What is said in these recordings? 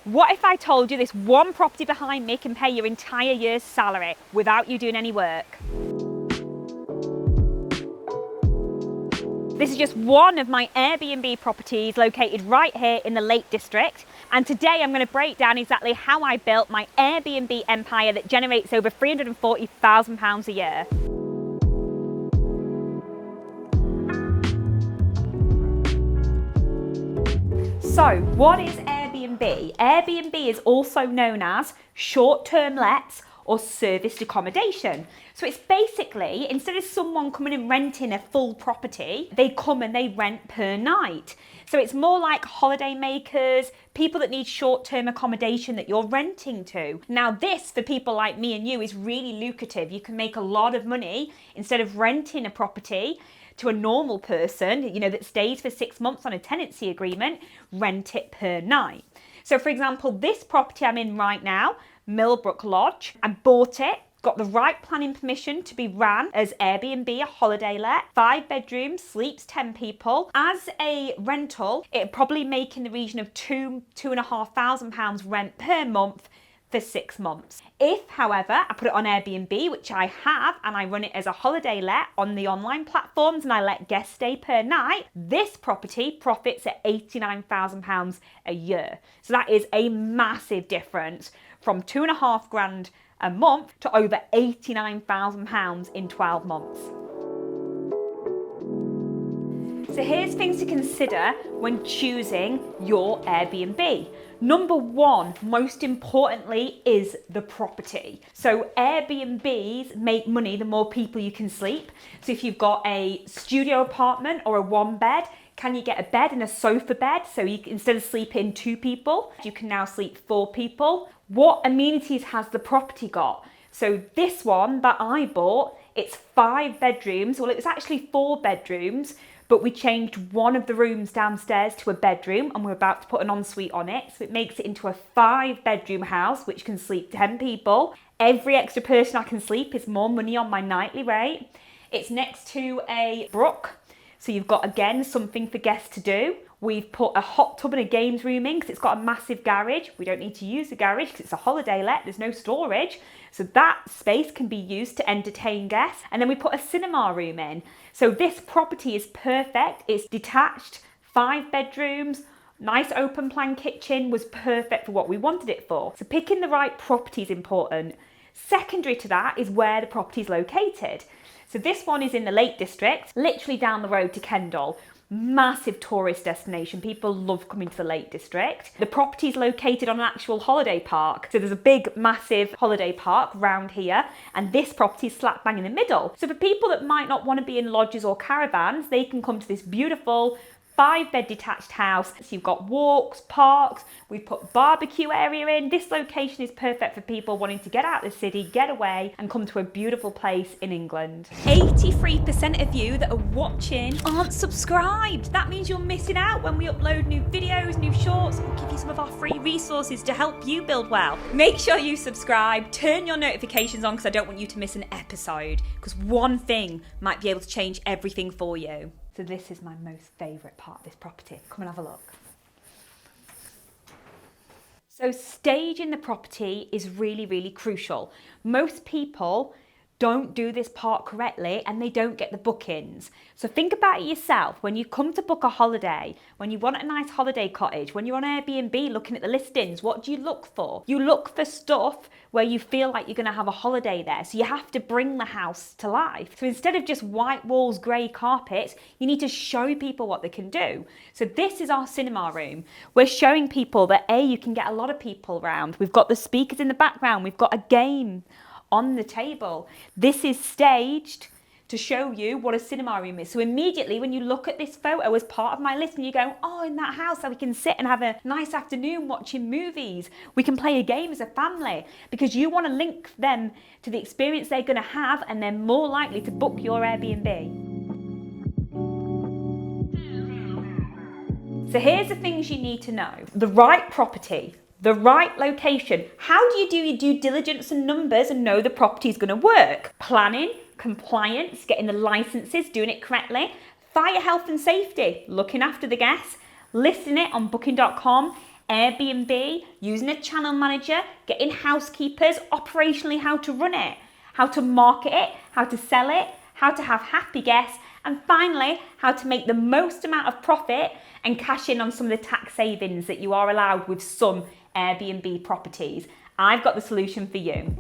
What if I told you this one property behind me can pay your entire year's salary without you doing any work? This is just one of my Airbnb properties located right here in the Lake District. And today I'm going to break down exactly how I built my Airbnb empire that generates over £340,000 a year. So what is Airbnb? Airbnb is also known as short-term lets or serviced accommodation. So it's basically, instead of someone coming and renting a full property, they come and they rent per night. So it's more like holiday makers, people that need short-term accommodation that you're renting to. Now this, for people like me and you, is really lucrative. You can make a lot of money instead of renting a property to a normal person, that stays for 6 months on a tenancy agreement, rent it per night. So for example, this property I'm in right now, Millbrook Lodge, I bought it, got the right planning permission to be ran as Airbnb, a holiday let, 5 bedrooms, sleeps 10 people. As a rental, it'd probably make in the region of £2,500 rent per month for 6 months. If, however, I put it on Airbnb, which I have, and I run it as a holiday let on the online platforms and I let guests stay per night, this property profits at £89,000 a year. So that is a massive difference from £2,500 a month to over £89,000 in 12 months. So here's things to consider when choosing your Airbnb. Number one, most importantly, is the property. So Airbnbs make money the more people you can sleep. So if you've got a studio apartment or a 1-bed, can you get a bed and a sofa bed? So you can, instead of sleeping 2 people, you can now sleep 4 people. What amenities has the property got? So this one that I bought, it's 5 bedrooms. Well, it was actually 4 bedrooms, but we changed one of the rooms downstairs to a bedroom and we're about to put an ensuite on it. So it makes it into a 5-bedroom house, which can sleep 10 people. Every extra person I can sleep is more money on my nightly rate. It's next to a brook. So you've got, again, something for guests to do. We've put a hot tub and a games room in because it's got a massive garage. We don't need to use the garage because it's a holiday let, there's no storage. So that space can be used to entertain guests. And then we put a cinema room in. So this property is perfect. It's detached, 5 bedrooms, nice open plan kitchen, was perfect for what we wanted it for. So picking the right property is important. Secondary to that is where the property is located. So this one is in the Lake District, literally down the road to Kendal. Massive tourist destination. People love coming to the Lake District. The property is located on an actual holiday park. So there's a big, massive holiday park round here, and this property is slap bang in the middle. So for people that might not want to be in lodges or caravans, they can come to this beautiful 5-bed detached house. So you've got walks, parks, we've put barbecue area in. This location is perfect for people wanting to get out of the city, get away and come to a beautiful place in England. 83% of you that are watching aren't subscribed. That means you're missing out when we upload new videos, new shorts, and give you some of our free resources to help you build well. Make sure you subscribe, turn your notifications on because I don't want you to miss an episode, because one thing might be able to change everything for you. So this is my most favourite part of this property. Come and have a look. So staging the property is really, really crucial. Most people don't do this part correctly and they don't get the bookings. So think about it yourself. When you come to book a holiday, when you want a nice holiday cottage, when you're on Airbnb looking at the listings, what do you look for? You look for stuff where you feel like you're going to have a holiday there. So you have to bring the house to life. So instead of just white walls, grey carpets, you need to show people what they can do. So this is our cinema room. We're showing people that you can get a lot of people around. We've got the speakers in the background. We've got a game on the table. This is staged to show you what a cinema room is. So immediately when you look at this photo as part of my list and you go, oh, in that house we can sit and have a nice afternoon watching movies. We can play a game as a family, because you want to link them to the experience they're going to have, and they're more likely to book your Airbnb. So here's the things you need to know. The right property, the right location. How do you do your due diligence and numbers and know the property is going to work? Planning, compliance, getting the licenses, doing it correctly. Fire health and safety, looking after the guests, listing it on booking.com. Airbnb, using a channel manager, getting housekeepers, operationally how to run it, how to market it, how to sell it, how to have happy guests, and finally, how to make the most amount of profit and cash in on some of the tax savings that you are allowed with some Airbnb properties. I've got the solution for you.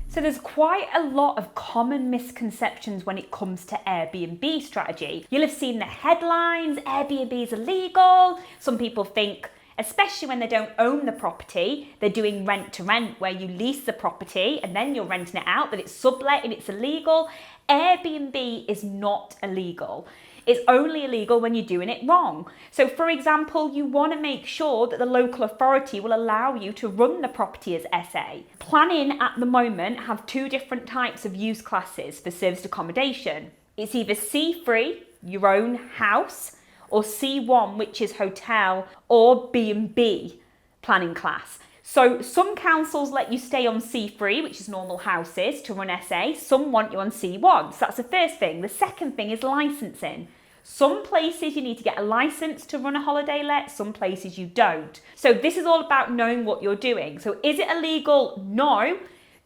So there's quite a lot of common misconceptions when it comes to Airbnb strategy. You'll have seen the headlines, Airbnb is illegal. Some people think, especially when they don't own the property, they're doing rent to rent where you lease the property and then you're renting it out, that it's sublet and it's illegal. Airbnb is not illegal. It's only illegal when you're doing it wrong. So for example, you want to make sure that the local authority will allow you to run the property as SA. Planning at the moment have two different types of use classes for serviced accommodation. It's either C3, your own house, or C1, which is hotel, or B&B planning class. So some councils let you stay on C3, which is normal houses, to run SA. Some want you on C1. So that's the first thing. The second thing is licensing. Some places you need to get a license to run a holiday let, some places you don't. So this is all about knowing what you're doing. So is it illegal? No.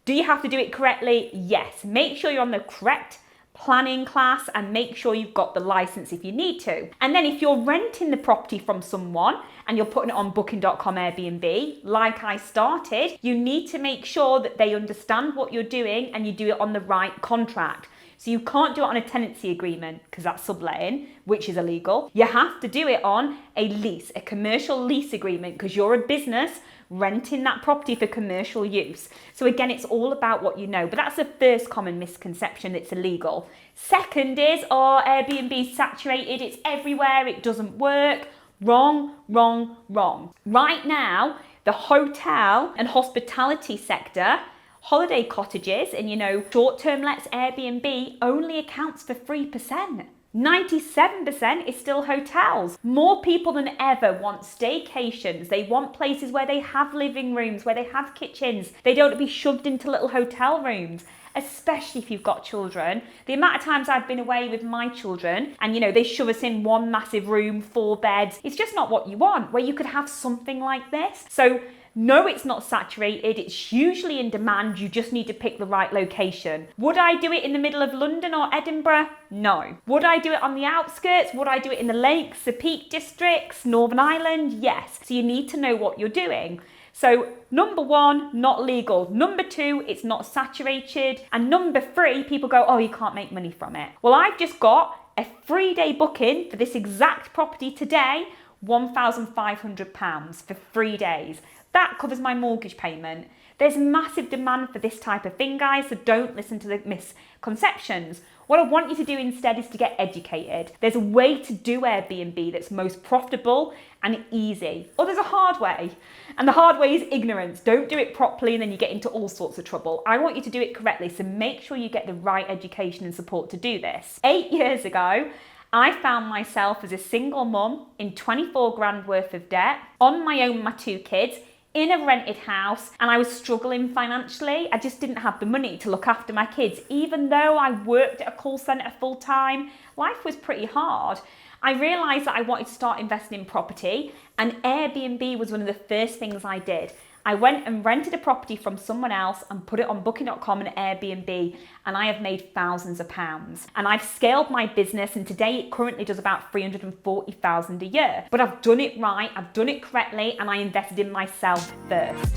Do you have to do it correctly? Yes. Make sure you're on the correct planning class and make sure you've got the license if you need to. And then if you're renting the property from someone and you're putting it on booking.com Airbnb, like I started, you need to make sure that they understand what you're doing and you do it on the right contract. So you can't do it on a tenancy agreement because that's subletting, which is illegal. You have to do it on a lease, a commercial lease agreement, because you're a business renting that property for commercial use. So again, it's all about what you know, but that's the first common misconception, it's illegal. Second is, oh, Airbnb is saturated, it's everywhere, it doesn't work. Wrong, wrong, wrong. Right now, the hotel and hospitality sector, holiday cottages and, short-term lets Airbnb only accounts for 3%. 97% is still hotels. More people than ever want staycations. They want places where they have living rooms, where they have kitchens. They don't want to be shoved into little hotel rooms, especially if you've got children. The amount of times I've been away with my children and, they shove us in one massive room, 4 beds. It's just not what you want, where you could have something like this. So no, it's not saturated. It's hugely in demand. You just need to pick the right location. Would I do it in the middle of London or Edinburgh? No. Would I do it on the outskirts? Would I do it in the lakes, the Peak Districts, Northern Ireland? Yes. So you need to know what you're doing. So number 1, not legal. Number 2, it's not saturated. And number 3, people go, oh, you can't make money from it. Well, I've just got a 3-day booking for this exact property today, £1,500 for 3 days. That covers my mortgage payment. There's massive demand for this type of thing, guys, so don't listen to the misconceptions. What I want you to do instead is to get educated. There's a way to do Airbnb that's most profitable and easy. Or there's a hard way. And the hard way is ignorance. Don't do it properly and then you get into all sorts of trouble. I want you to do it correctly, so make sure you get the right education and support to do this. 8 years ago, I found myself as a single mum in 24 grand worth of debt, on my own with my 2 kids, in a rented house, and I was struggling financially. I just didn't have the money to look after my kids. Even though I worked at a call centre full time, life was pretty hard. I realised that I wanted to start investing in property, and Airbnb was one of the first things I did. I went and rented a property from someone else and put it on booking.com and Airbnb, and I have made thousands of pounds. And I've scaled my business, and today it currently does about 340,000 a year. But I've done it right, I've done it correctly, and I invested in myself first.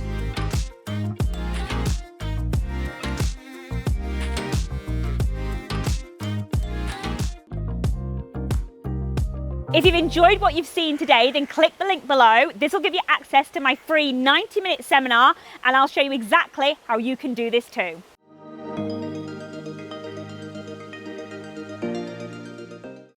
If you've enjoyed what you've seen today, then click the link below. This will give you access to my free 90-minute seminar, and I'll show you exactly how you can do this too.